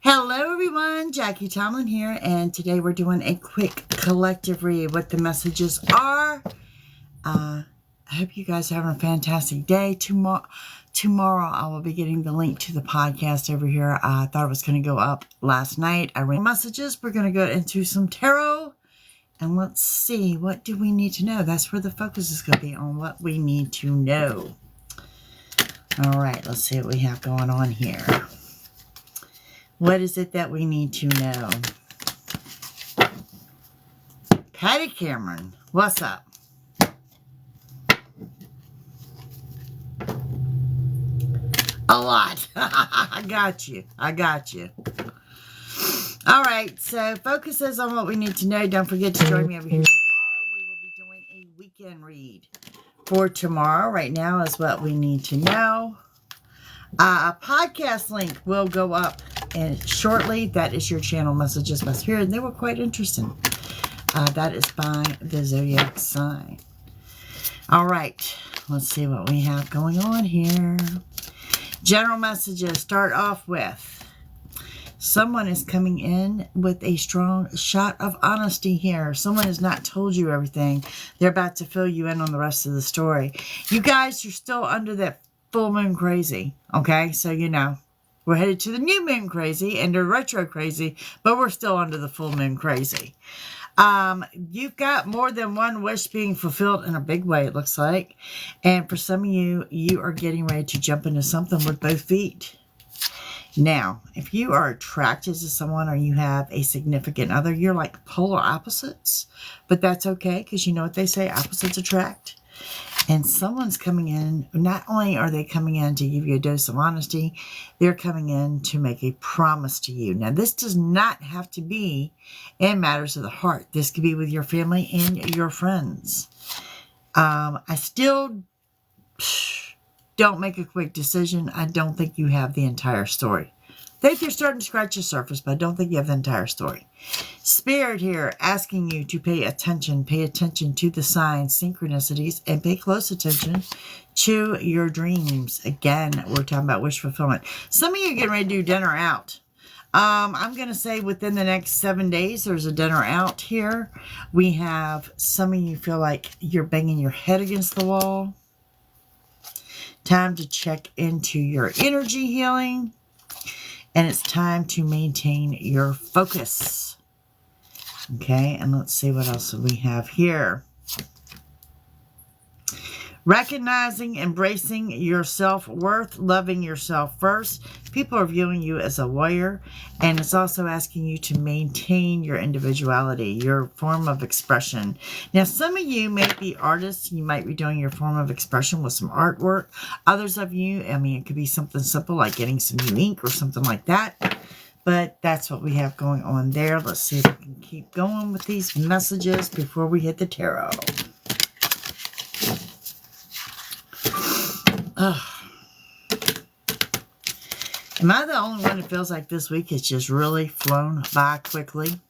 Hello everyone, Jackie Tomlin here, and today we're doing a quick collective read what the messages are. I hope you guys are having a fantastic day. Tomorrow I will be getting the link to the podcast over here. I thought it was going to go up last night. I read messages. We're going to go into some tarot, and let's see, what do we need to know? That's where the focus is going to be, on what we need to know. All right, let's see what we have going on here. What is it that we need to know? Patty Cameron, what's up? A lot. I got you. All right, so focuses on what we need to know. Don't forget to join me over here tomorrow. We will be doing a weekend read for tomorrow. Right now is what we need to know. A podcast link will go up shortly. That is your channel messages by Spirit, and they were quite interesting. That is by the Zodiac sign. All right, let's see what we have going on here. General messages start off with someone is coming in with a strong shot of honesty here. Someone has not told you everything. They're about to fill you in on the rest of the story. You guys are still under that full moon crazy, okay? So, you know, we're headed to the new moon crazy and the retro crazy, but we're still under the full moon crazy. You've got more than one wish being fulfilled in a big way, it looks like. And for some of you, you are getting ready to jump into something with both feet. Now, if you are attracted to someone or you have a significant other, you're like polar opposites, but that's okay because you know what they say, opposites attract. And someone's coming in, not only are they coming in to give you a dose of honesty, they're coming in to make a promise to you. Now, this does not have to be in matters of the heart. This could be with your family and your friends. I still don't make a quick decision. I don't think you have the entire story. I think you're starting to scratch the surface, but I don't think you have the entire story. Spirit here asking you to pay attention to the signs, synchronicities, and pay close attention to your dreams. Again, we're talking about wish fulfillment. Some of you are getting ready to do dinner out. I'm going to say within the next 7 days, there's a dinner out here. We have some of you feel like you're banging your head against the wall. Time to check into your energy healing. And it's time to maintain your focus. Okay, and let's see what else we have here. Recognizing, embracing your self-worth, loving yourself first. People are viewing you as a warrior, and it's also asking you to maintain your individuality, your form of expression. Now, some of you may be artists. You might be doing your form of expression with some artwork. Others of you, I mean, it could be something simple like getting some new ink or something like that. But that's what we have going on there. Let's see if we can keep going with these messages before we hit the tarot. Am I the only one that feels like this week has just really flown by quickly?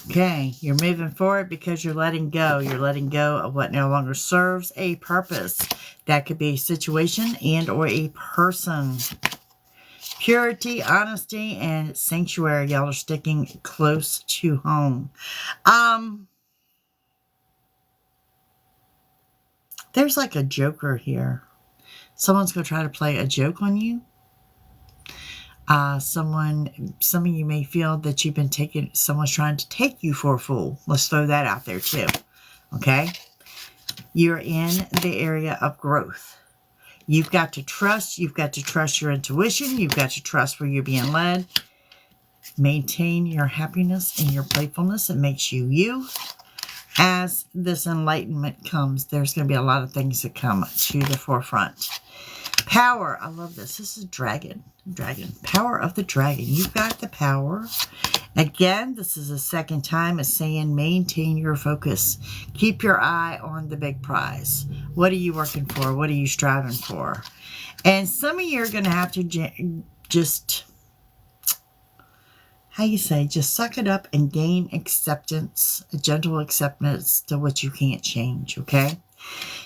Okay, you're moving forward because you're letting go. You're letting go of what no longer serves a purpose. That could be a situation and or a person. Purity, honesty, and sanctuary. Y'all are sticking close to home. There's like a joker here. Someone's going to try to play a joke on you. Some of you may feel that you've been someone's trying to take you for a fool. Let's throw that out there too. Okay? You're in the area of growth. You've got to trust. You've got to trust your intuition. You've got to trust where you're being led. Maintain your happiness and your playfulness. It makes you you. As this enlightenment comes, there's going to be a lot of things that come to the forefront. Power. I love this. This is dragon. Power of the dragon. You've got the power. Again, this is the second time it's saying maintain your focus. Keep your eye on the big prize. What are you working for? What are you striving for? And some of you are going to have to just, just suck it up and gain acceptance, a gentle acceptance to what you can't change, okay?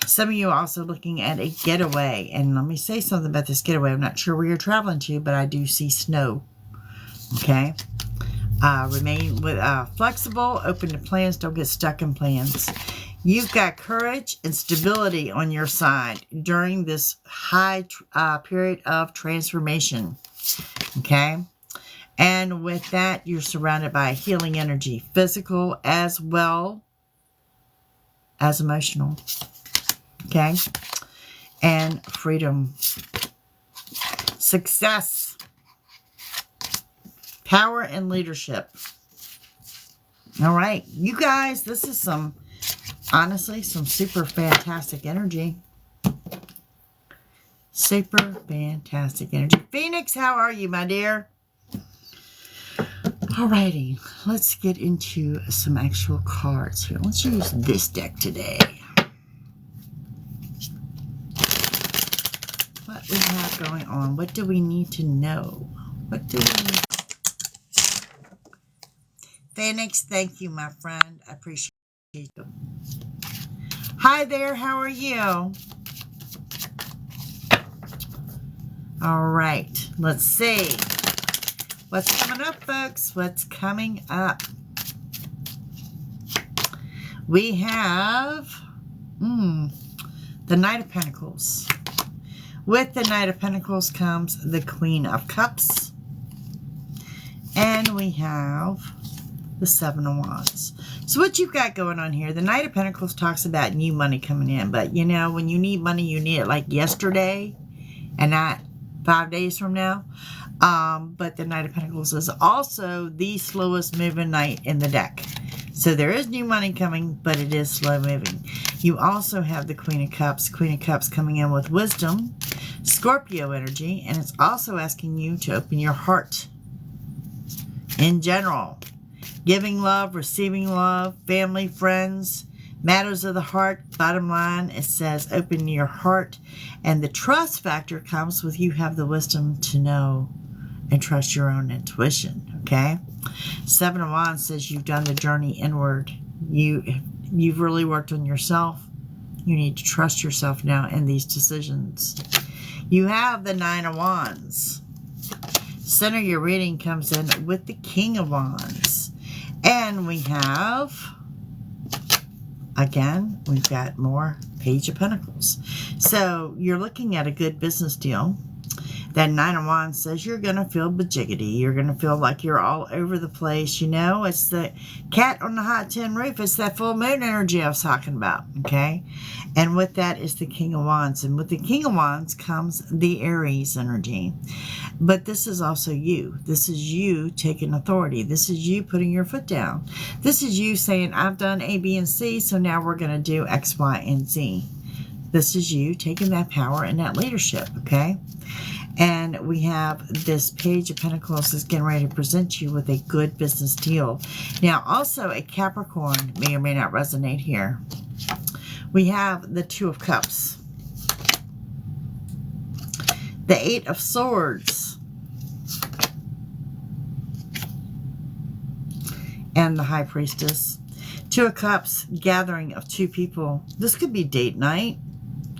Some of you are also looking at a getaway. And let me say something about this getaway. I'm not sure where you're traveling to, but I do see snow. Okay. Remain flexible, open to plans. Don't get stuck in plans. You've got courage and stability on your side during this high period of transformation. Okay. And with that, you're surrounded by healing energy, physical as well as emotional. Okay. And freedom. Success. Power and leadership. All right. You guys, this is honestly, some super fantastic energy. Super fantastic energy. Phoenix, how are you, my dear? Alrighty, let's get into some actual cards here. Let's use this deck today. What we have going on? What do we need to know? What do we need? Phoenix, thank you, my friend. I appreciate you. Hi there, how are you? All right, let's see. What's coming up, folks? What's coming up? We have the Knight of Pentacles. With the Knight of Pentacles comes the Queen of Cups. And we have the Seven of Wands. So what you've got going on here, the Knight of Pentacles talks about new money coming in. But, you know, when you need money, you need it like yesterday and not 5 days from now. But the Knight of Pentacles is also the slowest moving knight in the deck. So there is new money coming, but it is slow moving. You also have the Queen of Cups. Queen of Cups coming in with wisdom, Scorpio energy, and it's also asking you to open your heart in general. Giving love, receiving love, family, friends, matters of the heart. Bottom line, it says open your heart. And the trust factor comes with you have the wisdom to know and trust your own intuition, okay? Seven of Wands says you've done the journey inward. You've really worked on yourself. You need to trust yourself now in these decisions. You have the Nine of Wands. Center your reading comes in with the King of Wands. And we have, again, we've got more Page of Pentacles. So you're looking at a good business deal. That Nine of Wands says you're going to feel bajiggity. You're going to feel like you're all over the place. You know, it's the cat on the hot tin roof. It's that full moon energy I was talking about, okay? And with that is the King of Wands. And with the King of Wands comes the Aries energy. But this is also you. This is you taking authority. This is you putting your foot down. This is you saying, I've done A, B, and C, so now we're going to do X, Y, and Z. This is you taking that power and that leadership, okay? And we have this Page of Pentacles is getting ready to present you with a good business deal. Now, also a Capricorn may or may not resonate here. We have the Two of Cups. The Eight of Swords. And the High Priestess. Two of Cups, gathering of two people. This could be date night.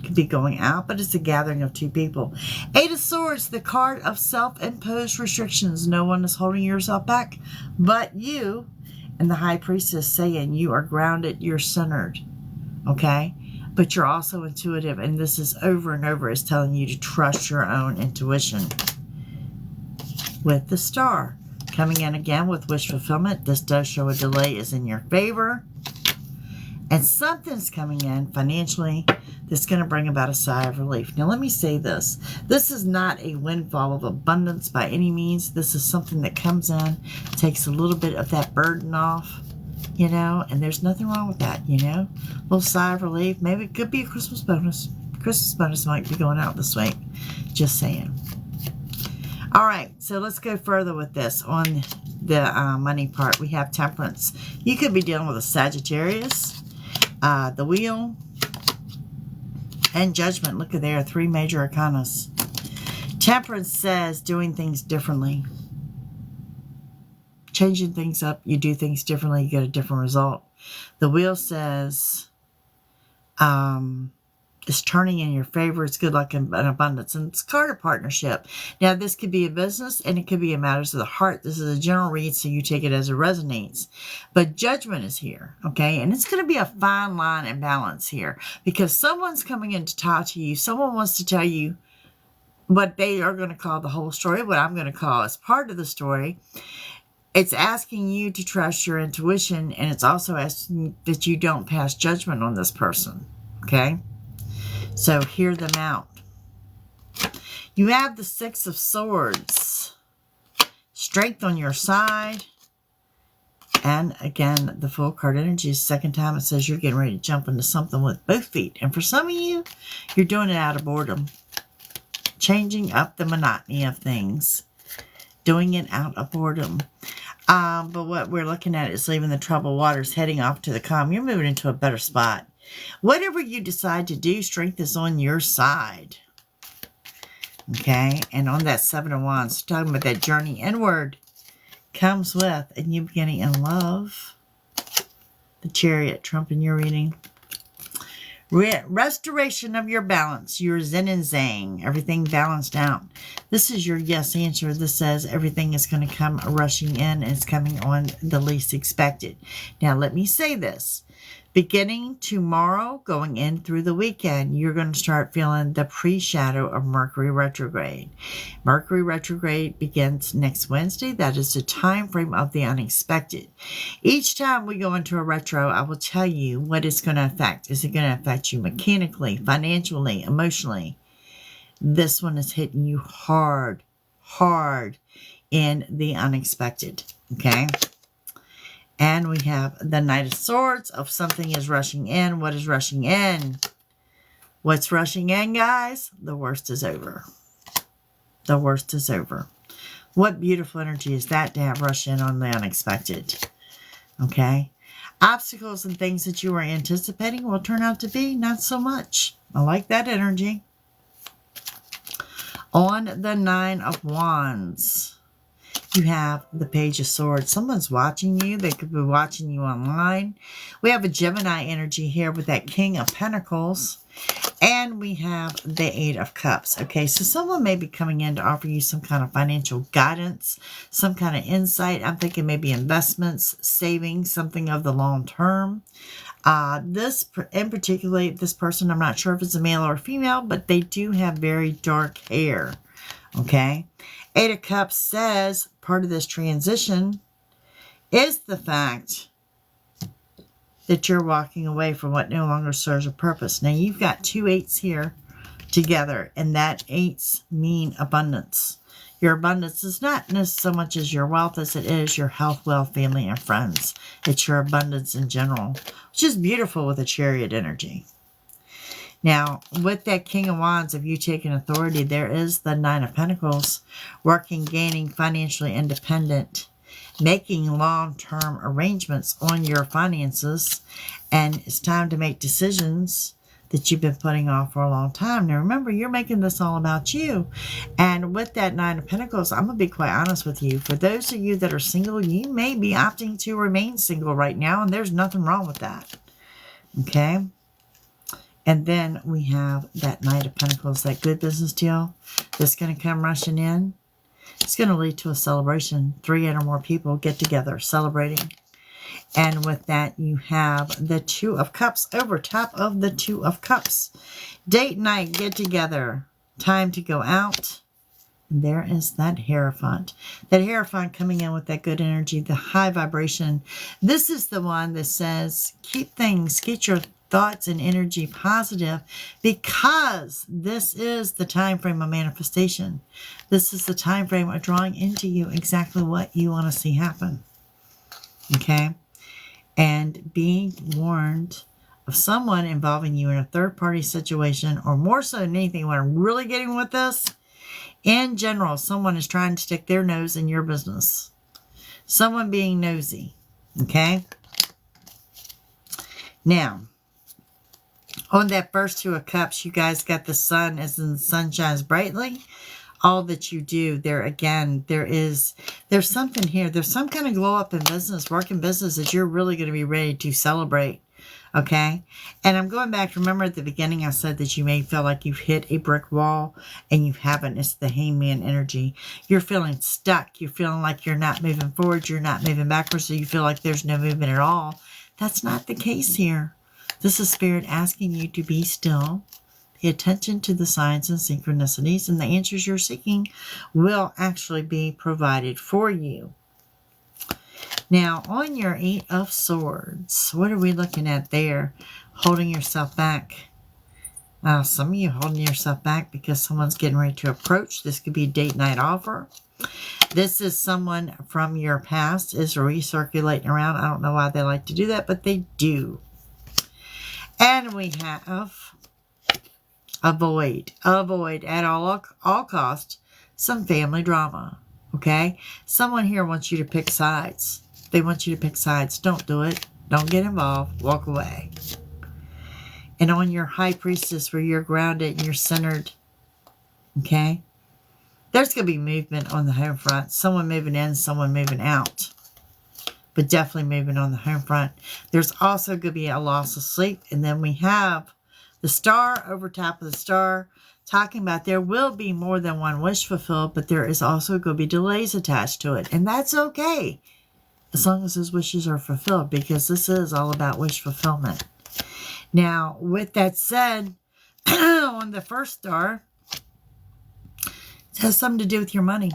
Could be going out, but it's a gathering of two people. Eight of Swords, the card of self-imposed restrictions. No one is holding yourself back but you. And the High Priestess saying you are grounded, you're centered, okay? But you're also intuitive, and this is over and over is telling you to trust your own intuition. With the Star coming in again with wish fulfillment, this does show a delay is in your favor. And something's coming in financially that's going to bring about a sigh of relief. Now, let me say this. This is not a windfall of abundance by any means. This is something that comes in, takes a little bit of that burden off, you know, and there's nothing wrong with that, you know. A little sigh of relief. Maybe it could be a Christmas bonus. Christmas bonus might be going out this week. Just saying. All right, so let's go further with this. On the money part, we have Temperance. You could be dealing with a Sagittarius, the Wheel, and Judgment. Look at there, 3 major arcanas. Temperance says doing things differently. Changing things up, you do things differently, you get a different result. The Wheel says is turning in your favor. It's good luck and abundance. And it's card of partnership. Now, this could be a business and it could be a matters of the heart. This is a general read, so you take it as it resonates. But judgment is here, okay? And it's going to be a fine line and balance here because someone's coming in to talk to you. Someone wants to tell you what they are going to call the whole story, what I'm going to call as part of the story. It's asking you to trust your intuition, and it's also asking that you don't pass judgment on this person, okay? So hear them out. You have the Six of Swords. Strength on your side. And again, the Fool card energy is the second time it says you're getting ready to jump into something with both feet. And for some of you, you're doing it out of boredom. Changing up the monotony of things. Doing it out of boredom. But what we're looking at is leaving the troubled waters, heading off to the calm. You're moving into a better spot. Whatever you decide to do, strength is on your side. Okay? And on that Seven of Wands, talking about that journey inward, comes with a new beginning in love. The Chariot, Trump in your reading. Restoration of your balance, your zen and zang, everything balanced out. This is your yes answer. This says everything is going to come rushing in and it's coming on the least expected. Now, let me say this. Beginning tomorrow, going in through the weekend, you're going to start feeling the pre-shadow of Mercury retrograde. Mercury retrograde begins next Wednesday. That is the time frame of the unexpected. Each time we go into a retro, I will tell you what it's going to affect. Is it going to affect you mechanically, financially, emotionally? This one is hitting you hard, hard in the unexpected, okay? And we have the Knight of Swords of something is rushing in. What is rushing in? What's rushing in, guys? The worst is over. The worst is over. What beautiful energy is that to have rush in on the unexpected? Okay? Obstacles and things that you were anticipating will turn out to be not so much. I like that energy. On the Nine of Wands, you have the Page of Swords. Someone's watching you. They could be watching you online. We have a Gemini energy here with that King of Pentacles. And we have the Eight of Cups. Okay, so someone may be coming in to offer you some kind of financial guidance, some kind of insight. I'm thinking maybe investments, savings, something of the long term. This, in particular, this person, I'm not sure if it's a male or a female, but they do have very dark hair. Okay. Eight of Cups says part of this transition is the fact that you're walking away from what no longer serves a purpose. Now, you've got two eights here together, and that eights mean abundance. Your abundance is not so much as your wealth as it is your health, wealth, family, and friends. It's your abundance in general, which is beautiful with a Chariot energy. Now, with that King of Wands of you taking authority, there is the Nine of Pentacles, working, gaining, financially independent, making long-term arrangements on your finances, and it's time to make decisions that you've been putting off for a long time. Now, remember, you're making this all about you. And with that Nine of Pentacles, I'm going to be quite honest with you. For those of you that are single, you may be opting to remain single right now, and there's nothing wrong with that. Okay? And then we have that Knight of Pentacles, that good business deal that's going to come rushing in. It's going to lead to a celebration. 3 or more people get together celebrating. And with that, you have the Two of Cups over top of the Two of Cups. Date night, get together. Time to go out. And there is that Hierophant. That Hierophant coming in with that good energy, the high vibration. This is the one that says, keep things, get your thoughts and energy positive, because this is the time frame of manifestation. This is the time frame of drawing into you exactly what you want to see happen. Okay? And being warned of someone involving you in a third-party situation, or more so than anything, what I'm really getting with this, in general, someone is trying to stick their nose in your business. Someone being nosy. Okay? Now, on that first Two of Cups, you guys got the sun, as in the sun shines brightly. All that you do, there again, there's something here. There's some kind of glow up in business, work in business that you're really going to be ready to celebrate. Okay. And I'm going back. Remember at the beginning, I said that you may feel like you've hit a brick wall and you haven't. It's the hangman energy. You're feeling stuck. You're feeling like you're not moving forward. You're not moving backwards. So you feel like there's no movement at all. That's not the case here. This is Spirit asking you to be still. Pay attention to the signs and synchronicities, and the answers you're seeking will actually be provided for you. Now, on your 8 of Swords, what are we looking at there? Holding yourself back. Some of you holding yourself back because someone's getting ready to approach. This could be a date night offer. This is someone from your past is recirculating around. I don't know why they like to do that, but they do. And we have avoid at all cost some family drama. Okay? Someone here wants you to pick sides. They want you to pick sides. Don't do it. Don't get involved. Walk away. And on your High Priestess, where you're grounded and you're centered, okay? There's going to be movement on the home front. Someone moving in, someone moving out. But definitely moving on the home front. There's also going to be a loss of sleep. And then we have the Star over top of the Star, talking about there will be more than one wish fulfilled, but there is also going to be delays attached to it. And that's okay, as long as those wishes are fulfilled, because this is all about wish fulfillment. Now, with that said, on the first star, it has something to do with your money.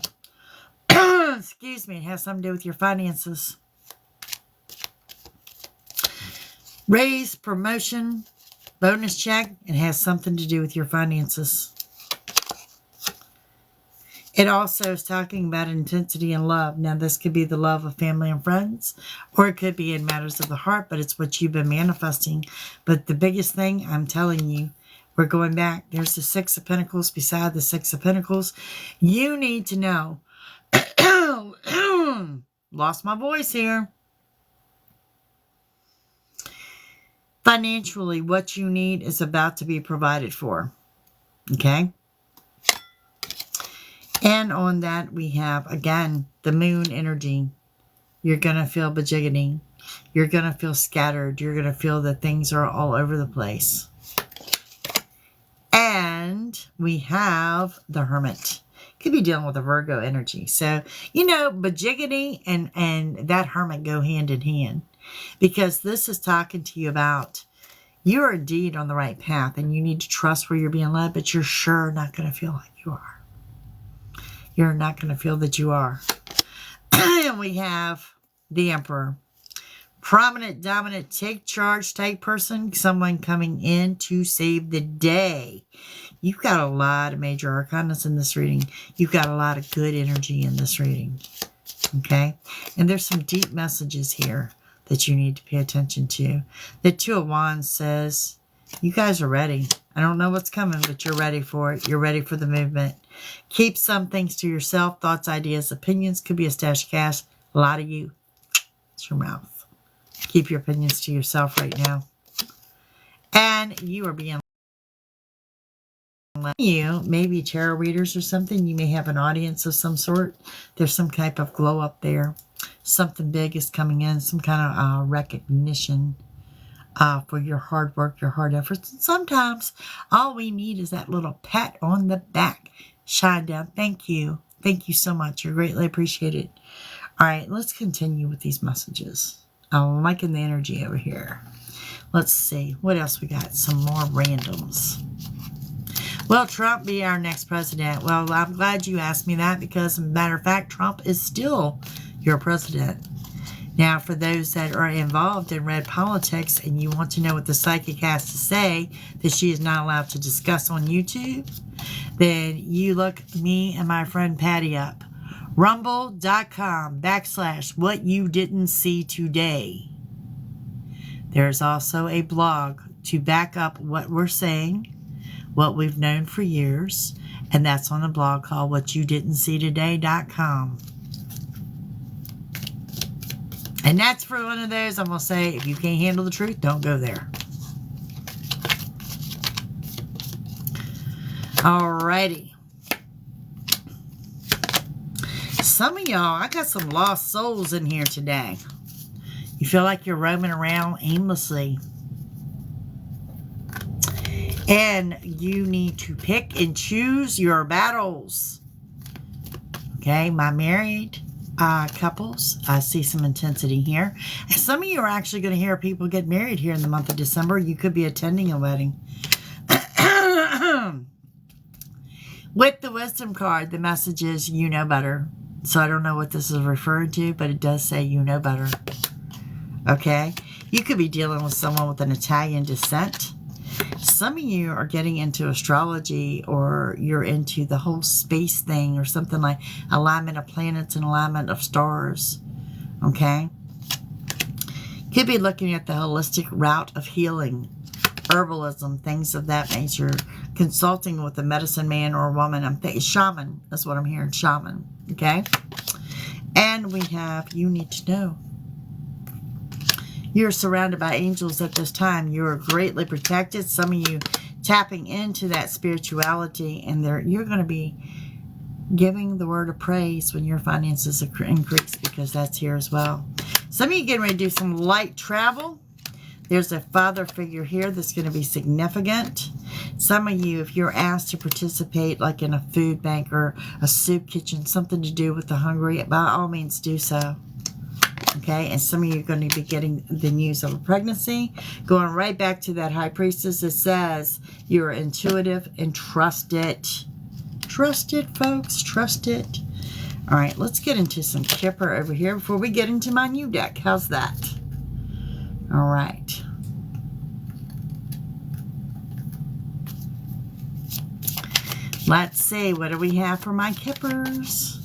Excuse me, it has something to do with your finances. Raise, promotion, bonus check, it has something to do with your finances. It also is talking about intensity and love. Now, this could be the love of family and friends, or it could be in matters of the heart, but it's what you've been manifesting. But the biggest thing, I'm telling you, we're going back. There's the 6 of Pentacles beside the 6 of Pentacles. You need to know. Lost my voice here. Financially, what you need is about to be provided for. Okay? And on that, we have, again, the moon energy. You're going to feel bajiggity. You're going to feel scattered. You're going to feel that things are all over the place. And we have the Hermit. Could be dealing with a Virgo energy. So, you know, bajiggity and that Hermit go hand in hand. Because this is talking to you about you are indeed on the right path and you need to trust where you're being led, but you're sure not going to feel like you are. You're not going to feel that you are. And we have the Emperor. Prominent, dominant, take charge type person. Someone coming in to save the day. You've got a lot of major arcanas in this reading. You've got a lot of good energy in this reading. Okay? And there's some deep messages here that you need to pay attention to. The 2 of Wands says, you guys are ready. I don't know what's coming, but you're ready for it. You're ready for the movement. Keep some things to yourself. Thoughts, ideas, opinions. Could be a stash of cash. A lot of you. It's your mouth. Keep your opinions to yourself right now. And you are being you, maybe tarot readers or something. You may have an audience of some sort. There's some type of glow up there. Something big is coming in. Some kind of recognition for your hard work, your hard efforts. And sometimes all we need is that little pat on the back. Shine down. Thank you. Thank you so much. You're greatly appreciated. All right, let's continue with these messages. I'm liking the energy over here. Let's see. What else we got? Some more randoms. Will Trump be our next president? Well, I'm glad you asked me that because, as a matter of fact, Trump is still your president. Now, for those that are involved in red politics and you want to know what the psychic has to say that she is not allowed to discuss on YouTube, then you look me and my friend Patty up. Rumble.com/what you didn't see today. There's also a blog to back up what we're saying, what we've known for years, and that's on a blog called whatyoudidn'tseetoday.com. And that's for one of those I'm going to say, if you can't handle the truth, don't go there. Alrighty. Some of y'all, I got some lost souls in here today. You feel like you're roaming around aimlessly. And you need to pick and choose your battles. Okay, my married couples, I see some intensity here. And some of you are actually going to hear people get married here in the month of December. You could be attending a wedding. With the wisdom card, the message is you know better. So I don't know what this is referring to, but it does say you know better. Okay? You could be dealing with someone with an Italian descent. Some of you are getting into astrology, or you're into the whole space thing, or something like alignment of planets and alignment of stars. Okay? Could be looking at the holistic route of healing, herbalism, things of that nature. Consulting with a medicine man or a woman. I'm thinking shaman. That's what I'm hearing. Shaman. Okay? And we have you need to know. You're surrounded by angels at this time. You are greatly protected. Some of you tapping into that spirituality, and you're going to be giving the word of praise when your finances increase, because that's here as well. Some of you getting ready to do some light travel. There's a father figure here that's going to be significant. Some of you, if you're asked to participate like in a food bank or a soup kitchen, something to do with the hungry, by all means do so. Okay, and some of you are going to be getting the news of a pregnancy. Going right back to that high priestess, it says you're intuitive and trust it. Trust it, folks. Trust it. All right, let's get into some Kipper over here before we get into my new deck. How's that? All right. Let's see. What do we have for my Kippers?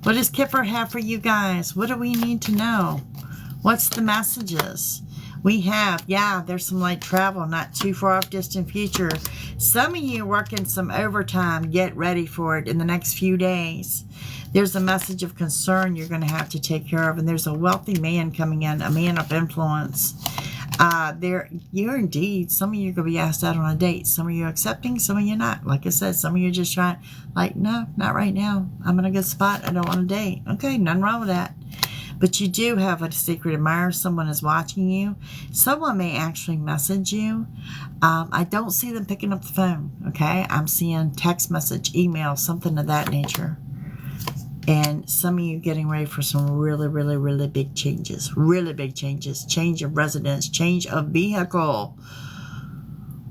What does Kipper have for you guys? What do we need to know? What's the messages? We have, there's some light travel, not too far off distant future. Some of you working some overtime. Get ready for it in the next few days. There's a message of concern you're going to have to take care of. And there's a wealthy man coming in, a man of influence. You're indeed, some of you are going to be asked out on a date. Some of you are accepting, some of you not. Like I said, some of you are just trying, like, no, not right now. I'm in a good spot. I don't want to date. Okay, nothing wrong with that. But you do have a secret admirer. Someone is watching you. Someone may actually message you. I don't see them picking up the phone, okay? I'm seeing text message, email, something of that nature. And some of you getting ready for some really, really, really big changes. Really big changes. Change of residence. Change of vehicle.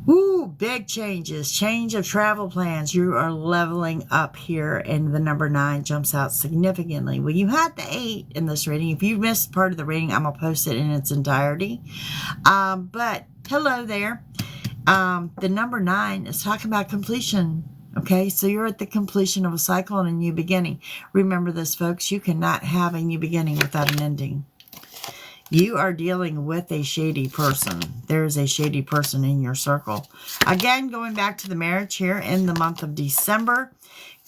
Ooh, big changes. Change of travel plans. You are leveling up here. And the number 9 jumps out significantly. Well, you had the 8 in this reading. If you missed part of the reading, I'm going to post it in its entirety. But hello there. The number 9 is talking about completion. Okay, so you're at the completion of a cycle and a new beginning. Remember this, folks. You cannot have a new beginning without an ending. You are dealing with a shady person. There is a shady person in your circle. Again, going back to the marriage here in the month of December,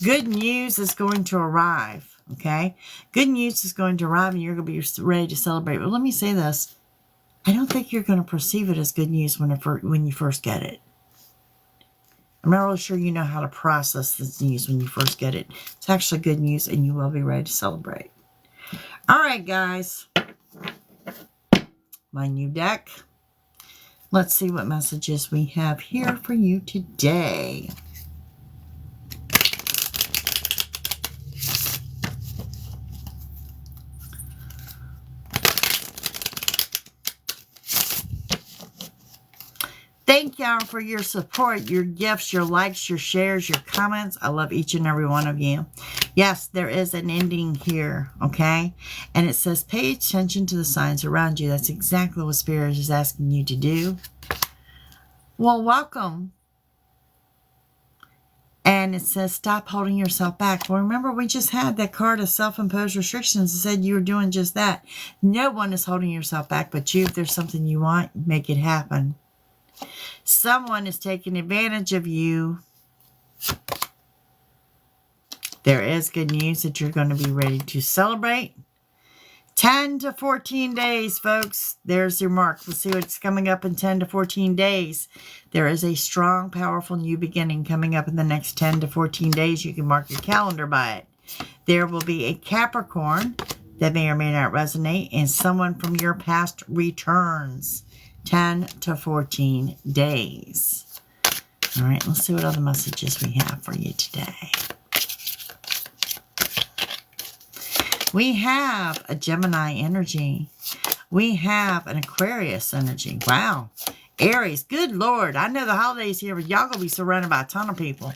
good news is going to arrive. Okay, good news is going to arrive, and you're going to be ready to celebrate. But let me say this. I don't think you're going to perceive it as good news when you first get it. I'm not really sure you know how to process this news when you first get it. It's actually good news, and you will be ready to celebrate. All right, guys. My new deck. Let's see what messages we have here for you today. Thank y'all for your support, your gifts, your likes, your shares, your comments. I love each and every one of you. Yes, there is an ending here, okay? And it says, pay attention to the signs around you. That's exactly what Spirit is asking you to do. Well, welcome. And it says, stop holding yourself back. Well, remember, we just had that card of self-imposed restrictions that said you were doing just that. No one is holding yourself back but you. If there's something you want, make it happen. Someone is taking advantage of you. There is good news that you're going to be ready to celebrate. 10 to 14 days, folks. There's your mark. Let's see what's coming up in 10 to 14 days. There is a strong, powerful new beginning coming up in the next 10 to 14 days. You can mark your calendar by it. There will be a Capricorn that may or may not resonate, and someone from your past returns. 10 to 14 days. All right, let's see what other messages we have for you today. We have a Gemini energy. We have an Aquarius energy. Wow. Aries, good Lord. I know the holidays here, but y'all going to be surrounded by a ton of people.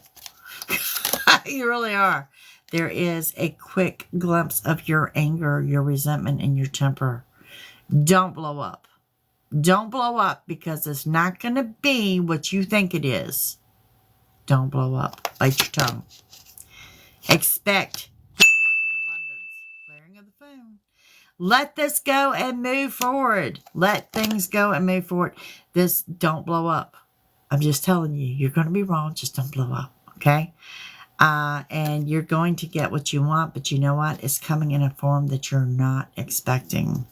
You really are. There is a quick glimpse of your anger, your resentment, and your temper. Don't blow up. Don't blow up because it's not going to be what you think it is. Don't blow up. Bite your tongue. Expect good luck and abundance. Clearing of the phone. Let this go and move forward. Let things go and move forward. Don't blow up. I'm just telling you, you're going to be wrong. Just don't blow up. Okay? And you're going to get what you want, but you know what? It's coming in a form that you're not expecting.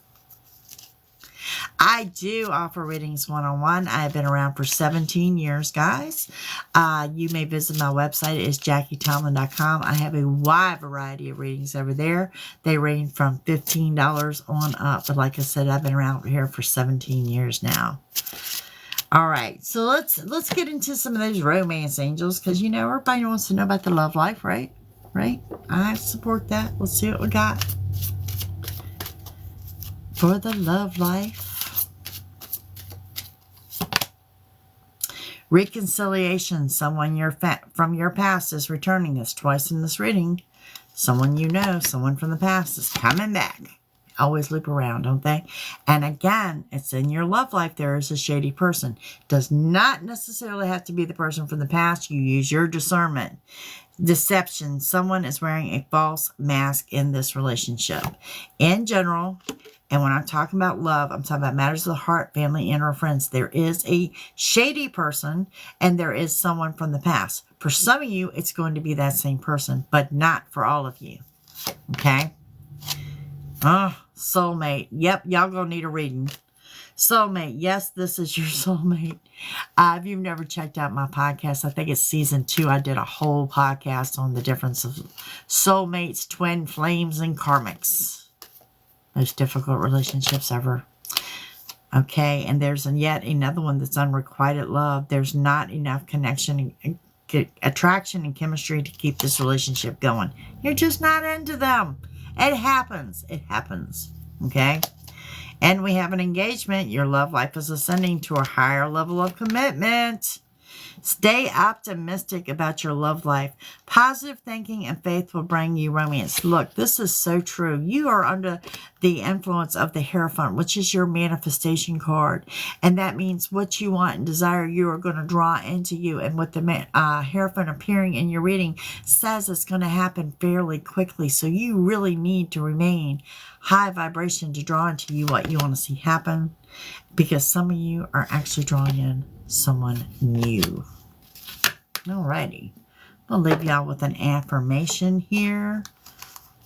I do offer readings one-on-one. I've been around for 17 years, guys. You may visit my website. It's JacquieTomlin.com. I have a wide variety of readings over there. They range from $15 on up. But like I said, I've been around here for 17 years now. All right, so let's get into some of those romance angels, because, you know, everybody wants to know about the love life, right? Right? I support that. Let's see what we got for the love life. Reconciliation. Someone from your past is returning. It's twice in this reading. Someone you know, someone from the past is coming back. Always loop around, don't they? And again, it's in your love life. There is a shady person. Does not necessarily have to be the person from the past. You use your discernment. Deception. Someone is wearing a false mask in this relationship. In general, and when I'm talking about love, I'm talking about matters of the heart, family, and or friends. There is a shady person and there is someone from the past. For some of you, it's going to be that same person, but not for all of you. Okay? Oh, soulmate. Yep, y'all gonna need a reading. Soulmate. Yes, this is your soulmate. If you've never checked out my podcast, I think it's season 2. I did a whole podcast on the difference of soulmates, twin flames, and karmics. Most difficult relationships ever. Okay, and there's yet another one that's unrequited love. There's not enough connection, attraction, and chemistry to keep this relationship going. You're just not into them. It happens. It happens. Okay? And we have an engagement. Your love life is ascending to a higher level of commitment. Stay optimistic about your love life. Positive thinking and faith will bring you romance. Look, this is so true. You are under the influence of the Hierophant, which is your manifestation card. And that means what you want and desire, you are going to draw into you. And with the Hierophant appearing in your reading says it's going to happen fairly quickly. So you really need to remain high vibration to draw into you what you want to see happen. Because some of you are actually drawing in someone new. Alrighty. I'll leave y'all with an affirmation here.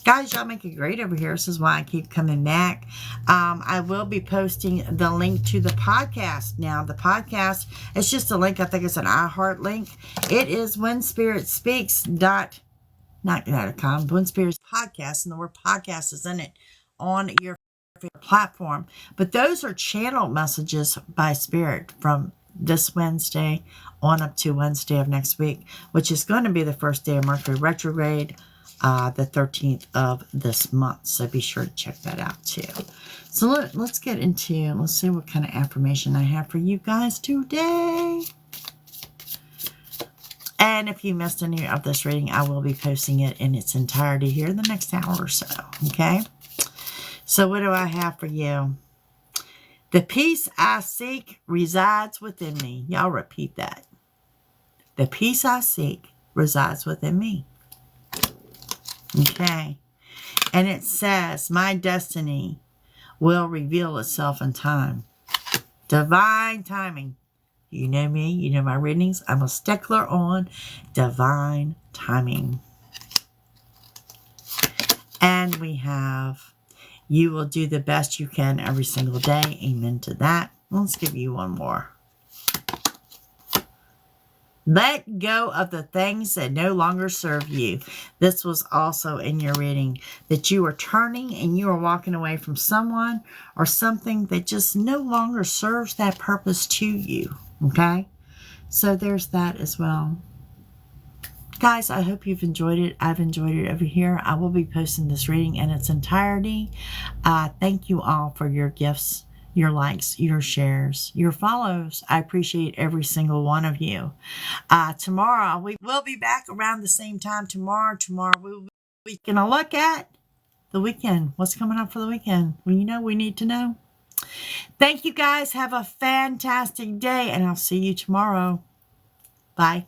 Guys, y'all make it great over here. This is why I keep coming back. I will be posting the link to the podcast. Now, the podcast, it's just a link. I think it's an iHeart link. It is WhenSpiritSpeaks.com. When Spirits Podcast, and the word podcast is in it on your platform. But those are channel messages by Spirit from this Wednesday on up to Wednesday of next week, which is going to be the first day of Mercury retrograde, the 13th of this month. So be sure to check that out too. So let's get into, let's see what kind of affirmation I have for you guys today. And if you missed any of this reading, I will be posting it in its entirety here in the next hour or so. Okay? So what do I have for you? The peace I seek resides within me. Y'all repeat that. The peace I seek resides within me. Okay. And it says, my destiny will reveal itself in time. Divine timing. You know me. You know my readings. I'm a stickler on divine timing. And we have, you will do the best you can every single day. Amen to that. Let's give you one more. Let go of the things that no longer serve you. This was also in your reading, that you are turning and you are walking away from someone or something that just no longer serves that purpose to you. Okay? So there's that as well. Guys, I hope you've enjoyed it. I've enjoyed it over here. I will be posting this reading in its entirety. Thank you all for your gifts, your likes, your shares, your follows. I appreciate every single one of you. Tomorrow, we will be back around the same time tomorrow. Tomorrow, we'll be going to look at the weekend. What's coming up for the weekend? Well, we need to know. Thank you, guys. Have a fantastic day, and I'll see you tomorrow. Bye.